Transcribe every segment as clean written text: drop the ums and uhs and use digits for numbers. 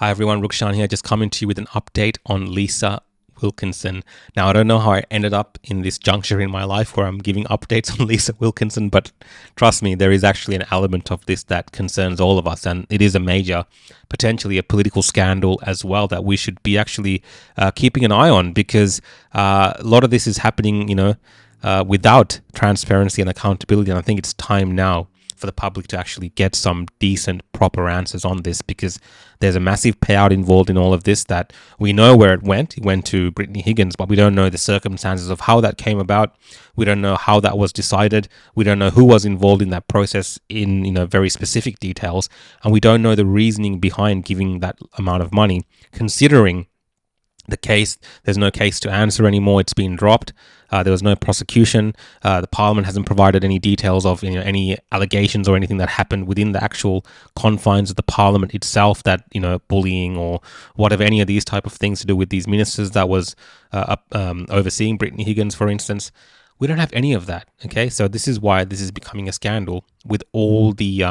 Hi everyone, Rukshan here, just coming to you with an update on Lisa Wilkinson. Now, I don't know how I ended up in this juncture in my life where I'm giving updates on Lisa Wilkinson, but trust me, there is actually an element of this that concerns all of us, and it is a major, potentially a political scandal as well that we should be actually keeping an eye on, because a lot of this is happening, without transparency and accountability, and I think it's time now for the public to actually get some decent, proper answers on this, because there's a massive payout involved in all of this that we know where it went. It went to Brittany Higgins, but we don't know the circumstances of how that came about. We don't know how that was decided. We don't know who was involved in that process in very specific details, and we don't know the reasoning behind giving that amount of money, considering the case, there's no case to answer anymore. It's been dropped. There was no prosecution. The Parliament hasn't provided any details of any allegations or anything that happened within the actual confines of the Parliament itself, that bullying or whatever, any of these type of things to do with these ministers that was overseeing Brittany Higgins, for instance. We don't have any of that. Okay, so this is why this is becoming a scandal, with all the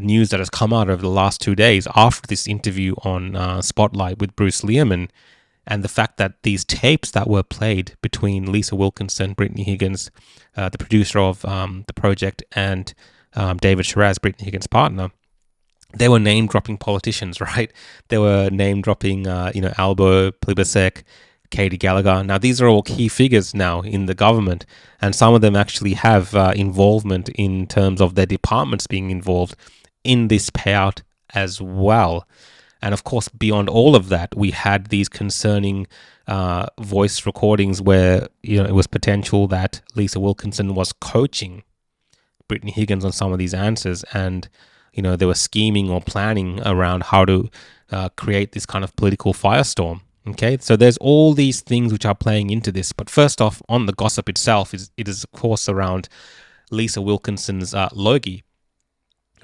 news that has come out over the last 2 days after this interview on Spotlight with Bruce Lehrman, and the fact that these tapes that were played between Lisa Wilkinson, Brittany Higgins, the producer of the project, and David Shiraz, Brittany Higgins' partner, they were name-dropping politicians, right? They were name-dropping, Albo, Plibisek, Katie Gallagher. Now, these are all key figures now in the government, and some of them actually have involvement in terms of their departments being involved in this payout as well. And of course, beyond all of that, we had these concerning voice recordings where it was potential that Lisa Wilkinson was coaching Brittany Higgins on some of these answers, and they were scheming or planning around how to create this kind of political firestorm. Okay, so there's all these things which are playing into this. But first off, on the gossip itself, it is of course around Lisa Wilkinson's Logie,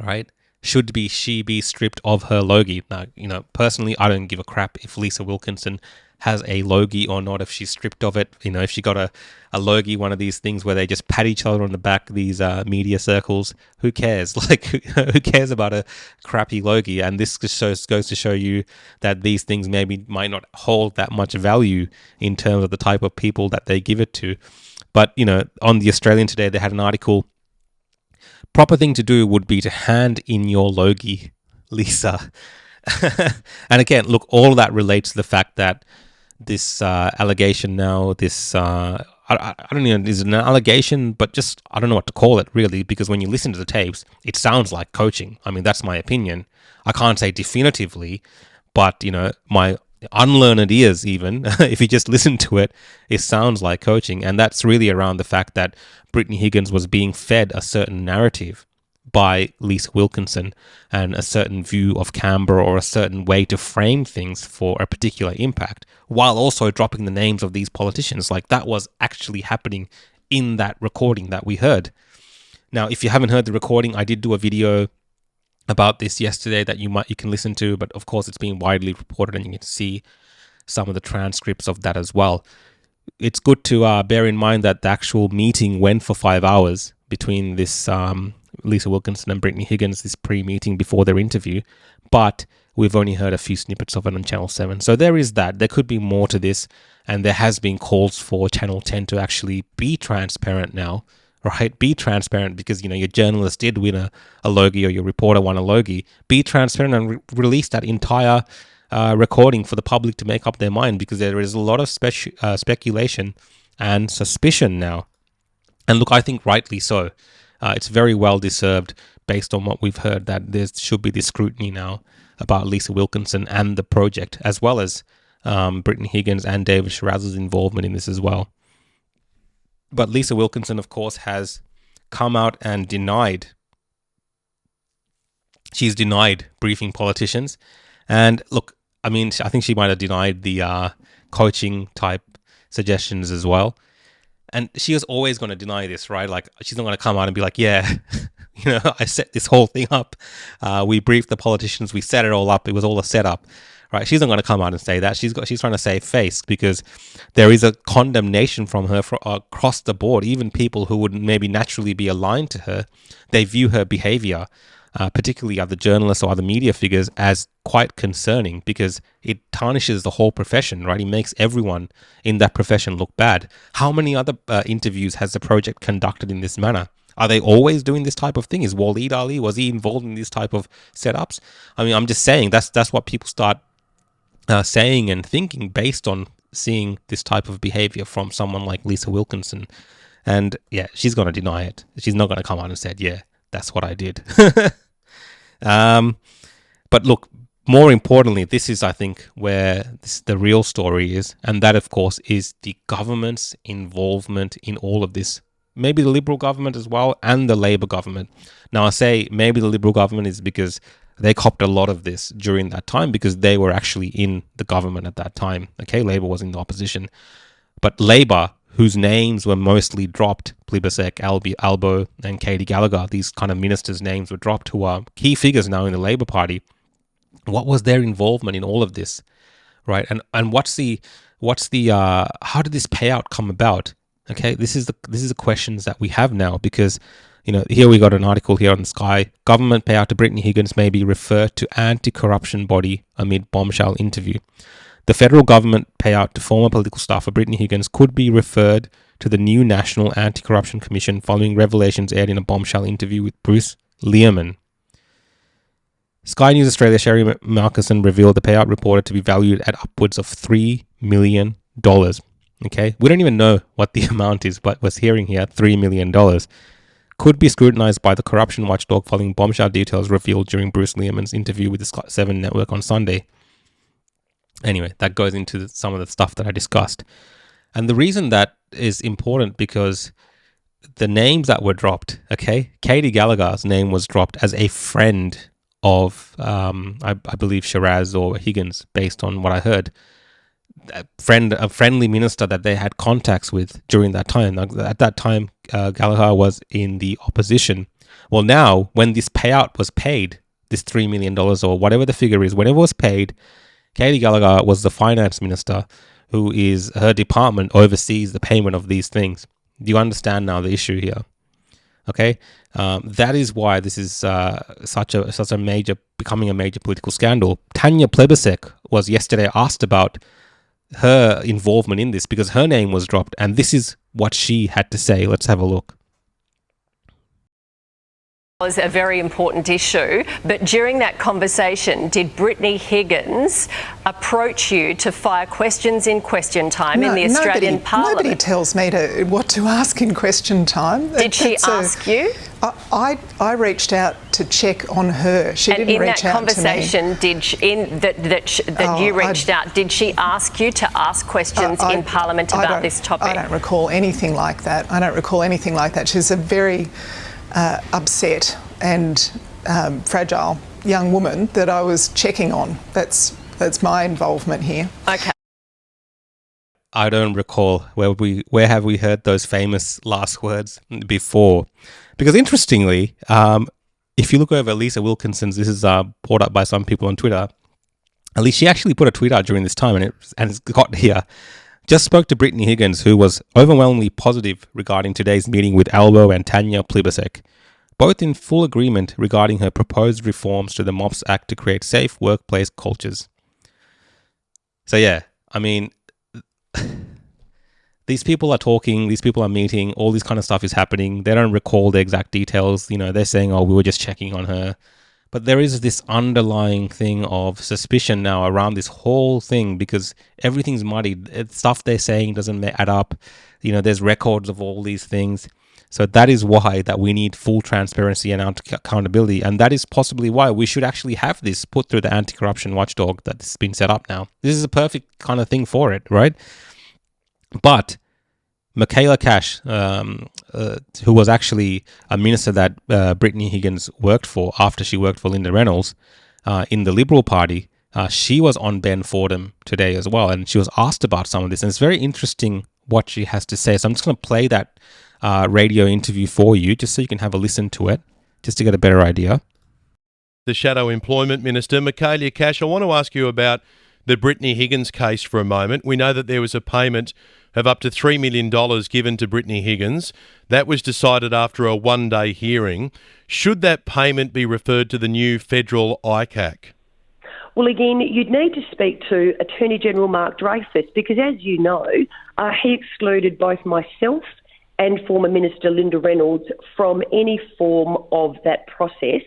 right? Should she be stripped of her Logie? Now, personally, I don't give a crap if Lisa Wilkinson has a Logie or not, if she's stripped of it. If she got a Logie, one of these things where they just pat each other on the back, these media circles, who cares? Like, who cares about a crappy Logie? And this just goes to show you that these things might not hold that much value in terms of the type of people that they give it to. But, on the Australian today, they had an article. Proper thing to do would be to hand in your Logie, Lisa. And again, look, all of that relates to the fact that this allegation now, this, I don't know, is it an allegation, but just, I don't know what to call it really, because when you listen to the tapes, it sounds like coaching. I mean, that's my opinion. I can't say definitively, but, my unlearned ears, even if you just listen to it, it sounds like coaching. And that's really around the fact that Brittany Higgins was being fed a certain narrative by Lisa Wilkinson, and a certain view of Canberra, or a certain way to frame things for a particular impact, while also dropping the names of these politicians. Like, that was actually happening in that recording that we heard. Now, if you haven't heard the recording, I did do a video about this yesterday that you can listen to, but of course it's been widely reported, and you can see some of the transcripts of that as well. It's good to bear in mind that the actual meeting went for 5 hours between this Lisa Wilkinson and Brittany Higgins, this pre-meeting before their interview, but we've only heard a few snippets of it on Channel 7. So there is that. There could be more to this, and there has been calls for Channel 10 to actually be transparent now, right? Be transparent, because, your journalist did win a Logie, or your reporter won a Logie. Be transparent and release that entire recording for the public to make up their mind, because there is a lot of speculation and suspicion now. And look, I think rightly so. It's very well deserved, based on what we've heard, that there should be this scrutiny now about Lisa Wilkinson and the project, as well as Brittany Higgins and David Shiraz's involvement in this as well. But Lisa Wilkinson, of course, has come out and denied. She's denied briefing politicians. And look, I mean, I think she might have denied the coaching type suggestions as well. And she was always going to deny this, right? Like, she's not going to come out and be like, yeah, I set this whole thing up. We briefed the politicians. We set it all up. It was all a setup, right? She's not going to come out and say that. She's trying to save face, because there is a condemnation from her across the board. Even people who would maybe naturally be aligned to her, they view her behavior particularly other journalists or other media figures, as quite concerning because it tarnishes the whole profession, right? It makes everyone in that profession look bad. How many other interviews has the project conducted in this manner? Are they always doing this type of thing? Is Waleed Ali, was he involved in this type of setups? I mean, I'm just saying that's what people start saying and thinking based on seeing this type of behavior from someone like Lisa Wilkinson. And yeah, she's going to deny it. She's not going to come out and say, yeah, that's what I did. But look, more importantly, this is, I think, where the real story is. And that, of course, is the government's involvement in all of this. Maybe the Liberal government as well, and the Labor government. Now, I say maybe the Liberal government is because they copped a lot of this during that time because they were actually in the government at that time. Okay, Labor was in the opposition. But Labor, whose names were mostly dropped, Plibersek, Albo, and Katie Gallagher, these kind of ministers' names were dropped, who are key figures now in the Labor Party. What was their involvement in all of this, right? And what's the how did this payout come about? Okay, this is the questions that we have now because, here we got an article here on the Sky. Government payout to Brittany Higgins may be referred to anti-corruption body amid bombshell interview. The federal government payout to former political staffer Brittany Higgins could be referred to the new National Anti-Corruption Commission following revelations aired in a bombshell interview with Bruce Lehrmann. Sky News Australia Sherry Markison revealed the payout reported to be valued at upwards of $3 million. Okay, we don't even know what the amount is, but was hearing here $3 million. Could be scrutinized by the corruption watchdog following bombshell details revealed during Bruce Lehrmann's interview with the Scott 7 network on Sunday. Anyway, that goes into some of the stuff that I discussed. And the reason that is important because the names that were dropped, okay, Katie Gallagher's name was dropped as a friend of, I believe, Shiraz or Higgins, based on what I heard. A friendly minister that they had contacts with during that time. At that time, Gallagher was in the opposition. Well, now, when this payout was paid, this $3 million or whatever the figure is, whenever it was paid, Katie Gallagher was the finance minister her department oversees the payment of these things. Do you understand now the issue here? Okay, that is why this is becoming a major political scandal. Tanya Plibersek was yesterday asked about her involvement in this because her name was dropped, and this is what she had to say. Let's have a look. Was a very important issue, but during that conversation, did Brittany Higgins approach you to fire questions in question time in the Australian Parliament? Nobody tells me what to ask in question time. Did she ask you? I reached out to check on her. She didn't reach out to me. And in that conversation, that you reached out, did she ask you to ask questions in Parliament about this topic? I don't recall anything like that. She's a very upset and fragile young woman that I was checking on. That's my involvement here. Okay. I don't recall where have we heard those famous last words before, because interestingly, if you look over Lisa Wilkinson's, this is brought up by some people on Twitter. At least she actually put a tweet out during this time, and it's got here. Just spoke to Brittany Higgins, who was overwhelmingly positive regarding today's meeting with Albo and Tanya Plibersek, both in full agreement regarding her proposed reforms to the MOPS Act to create safe workplace cultures. So yeah, I mean, these people are talking, these people are meeting, all this kind of stuff is happening. They don't recall the exact details. They're saying, oh, we were just checking on her. But there is this underlying thing of suspicion now around this whole thing because everything's muddied. Stuff they're saying doesn't add up. There's records of all these things. So that is why that we need full transparency and accountability. And that is possibly why we should actually have this put through the anti-corruption watchdog that's been set up now. This is a perfect kind of thing for it, right? But Michaela Cash, who was actually a minister that Brittany Higgins worked for after she worked for Linda Reynolds in the Liberal Party, she was on Ben Fordham today as well, and she was asked about some of this, and it's very interesting what she has to say. So I'm just going to play that radio interview for you, just so you can have a listen to it, just to get a better idea. The Shadow Employment Minister, Michaela Cash, I want to ask you about the Brittany Higgins case for a moment. We know that there was a payment of up to $3 million given to Brittany Higgins. That was decided after a one-day hearing. Should that payment be referred to the new federal ICAC? Well, again, you'd need to speak to Attorney General Mark Dreyfus because, as you know, he excluded both myself and former Minister Linda Reynolds from any form of that process,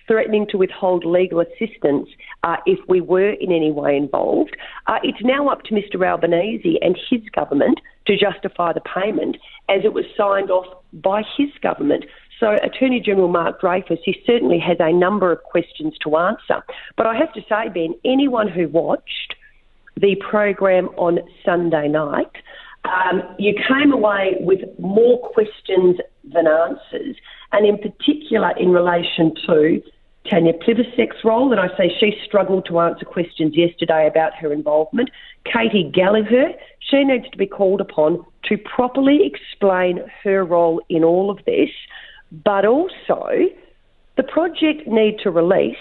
threatening to withhold legal assistance if we were in any way involved. It's now up to Mr Albanese and his government to justify the payment as it was signed off by his government. So Attorney General Mark Dreyfus, he certainly has a number of questions to answer. But I have to say, Ben, anyone who watched the program on Sunday night, you came away with more questions than answers, and in particular in relation to Tanya Plibersek's role, and I say she struggled to answer questions yesterday about her involvement. Katie Gallagher, she needs to be called upon to properly explain her role in all of this, but also the project need to release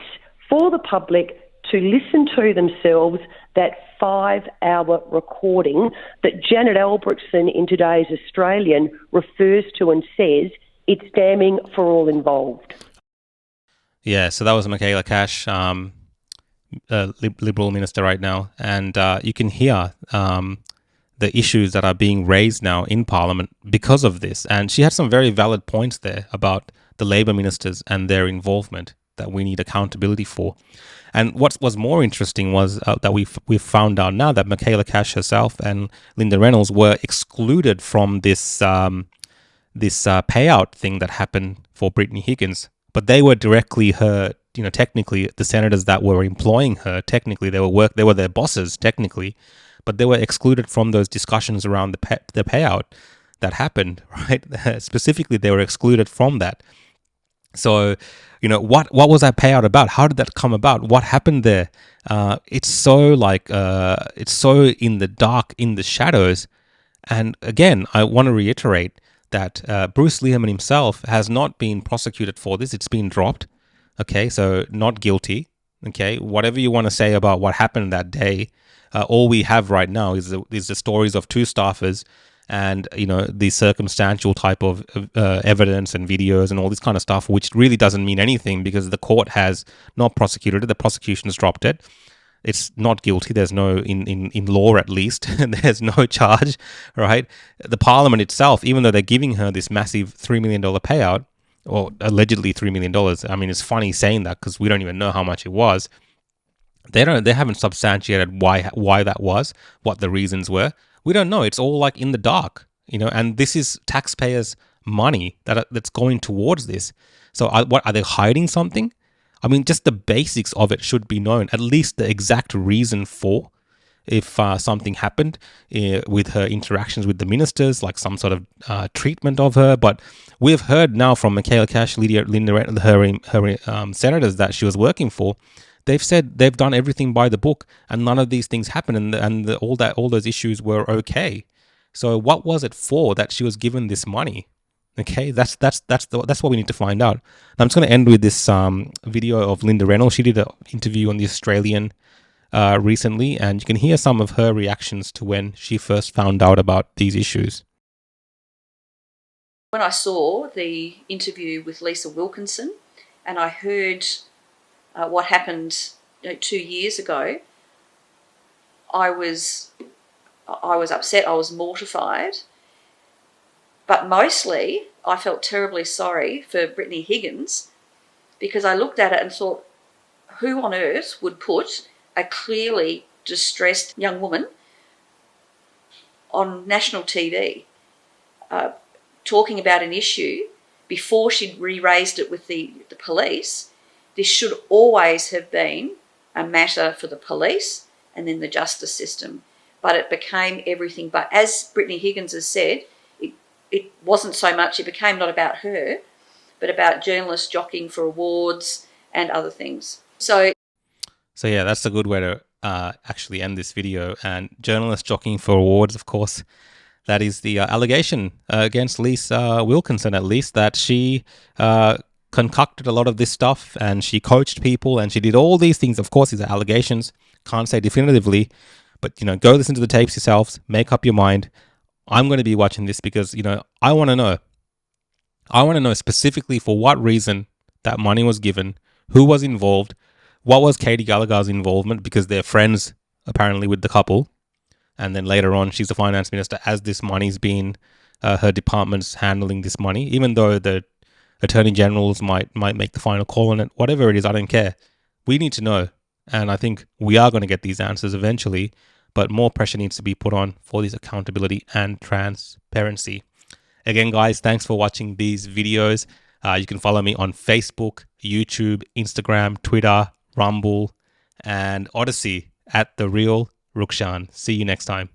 for the public to listen to themselves that 5-hour recording that Janet Albrechtson in today's Australian refers to and says it's damning for all involved. Yeah, so that was Michaela Cash, Liberal Minister right now. And you can hear the issues that are being raised now in Parliament because of this. And she had some very valid points there about the Labor ministers and their involvement that we need accountability for. And what was more interesting was that we've found out now that Michaela Cash herself and Linda Reynolds were excluded from this payout thing that happened for Brittany Higgins. But they were directly her, technically the senators that were employing her, technically they were their bosses, technically, but they were excluded from those discussions around the payout that happened, right? Specifically, they were excluded from that. So, what was that payout about? How did that come about? What happened there? It's so in the dark, in the shadows. And again, I want to reiterate that Bruce Lehrmann himself has not been prosecuted for this. It's been dropped. Okay, so not guilty. Okay, whatever you want to say about what happened that day, all we have right now is the stories of two staffers and, the circumstantial type of evidence and videos and all this kind of stuff, which really doesn't mean anything because the court has not prosecuted it. The prosecution has dropped it. It's not guilty. There's no, in law at least, there's no charge, right? The Parliament itself, even though they're giving her this massive $3 million payout, or allegedly $3 million, I mean, it's funny saying that because we don't even know how much it was. They haven't substantiated why that was, what the reasons were. We don't know. It's all like in the dark, and this is taxpayers' money that's going towards this. So are they hiding something? I mean, just the basics of it should be known, at least the exact reason for if something happened with her interactions with the ministers, like some sort of treatment of her. But we've heard now from Michaela Cash, Linda, her senators that she was working for. They've said they've done everything by the book, and none of these things happened, and all those issues were okay. So what was it for that she was given this money? Okay, that's what we need to find out. I'm just going to end with this video of Linda Reynolds. She did an interview on the Australian recently, and you can hear some of her reactions to when she first found out about these issues. When I saw the interview with Lisa Wilkinson, and I heard what happened 2 years ago, I was upset. I was mortified. But mostly, I felt terribly sorry for Brittany Higgins because I looked at it and thought, who on earth would put a clearly distressed young woman on national TV talking about an issue before she'd re-raised it with the police? This should always have been a matter for the police and then the justice system. But it became everything. But as Brittany Higgins has said, it wasn't so much, it became not about her, but about journalists jockeying for awards and other things. So yeah, that's a good way to actually end this video. And journalists jockeying for awards, of course, that is the allegation against Lisa Wilkinson, at least, that she concocted a lot of this stuff and she coached people and she did all these things. Of course, these are allegations, can't say definitively, but go listen to the tapes yourselves, make up your mind. I'm going to be watching this because, I want to know. I want to know specifically for what reason that money was given, who was involved, what was Katie Gallagher's involvement, because they're friends apparently with the couple. And then later on, she's the finance minister as this money's been, her department's handling this money, even though the attorney generals might make the final call on it. Whatever it is, I don't care. We need to know. And I think we are going to get these answers eventually, but more pressure needs to be put on for this accountability and transparency. Again, guys, thanks for watching these videos. You can follow me on Facebook, YouTube, Instagram, Twitter, Rumble, and Odyssey at The Real Rukshan. See you next time.